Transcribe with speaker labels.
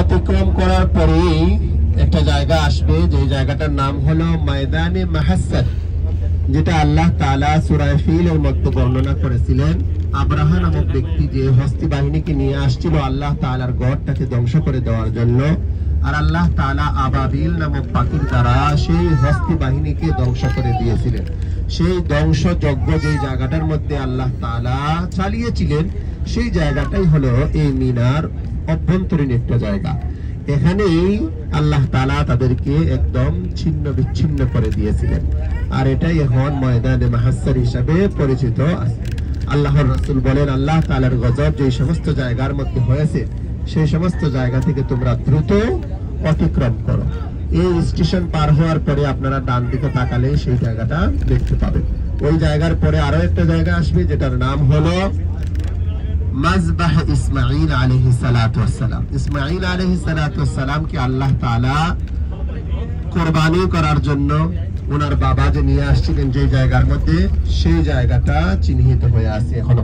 Speaker 1: অতিক্রম করার পরেই একটা জায়গা আসবে, যে জায়গাটার নাম হলো ময়দানে মাহাসসার, যেটা আল্লাহ তাআলা সূরা ফিলের মধ্যে বর্ণনা করেছিলেন। আব্রাহা নামক ব্যক্তি যে হস্তি বাহিনীকে নিয়ে আসছিল আল্লাহ তাআলার গড়টাকে ধ্বংস করে দেওয়ার জন্য, আর আল্লাহ তাআলা আবাবিল নামক পাখির দ্বারা সেই হস্তি বাহিনীকে ধ্বংস করে দিয়েছিলেন। সেই ধ্বংসযজ্ঞ যে জায়গাটার মধ্যে আল্লাহ তাআলা চালিয়েছিলেন, সেই জায়গাটাই হলো এই মিনার অভ্যন্তরীণ একটা জায়গা। এখানেই আল্লাহ তাআলা তাদেরকে একদম ছিন্ন বিচ্ছিন্ন করে দিয়েছিলেন, আর এটাই এখন ময়দানে মাহাসসার হিসাবে পরিচিত আছে। আল্লাহর রাসূল বলেন, আল্লাহ তাআলার গজব যে সমস্ত জায়গার মধ্যে হয়েছে, সেই সমস্ত জায়গা থেকে তোমরা দ্রুত অতিক্রম করো। এই স্টেশন পার হওয়ার পরে আপনারা ডান দিকে তাকালে সেই জায়গাটা দেখতে পাবেন। ওই জায়গার পরে আরো একটা জায়গা আসবে, যেটার নাম হলো মাযবাহ ইসমাঈল আলাইহিস সালাতু ওয়াস সালাম। ইসমাঈল আলাইহিস সালাতু ওয়াস সালাম কে আল্লাহ তাআলা কুরবানি করার জন্য ওনার বাবা যে নিয়ে আসছিলেন যে জায়গার মধ্যে, সেই জায়গাটা চিহ্নিত হয়ে আছে এখনো।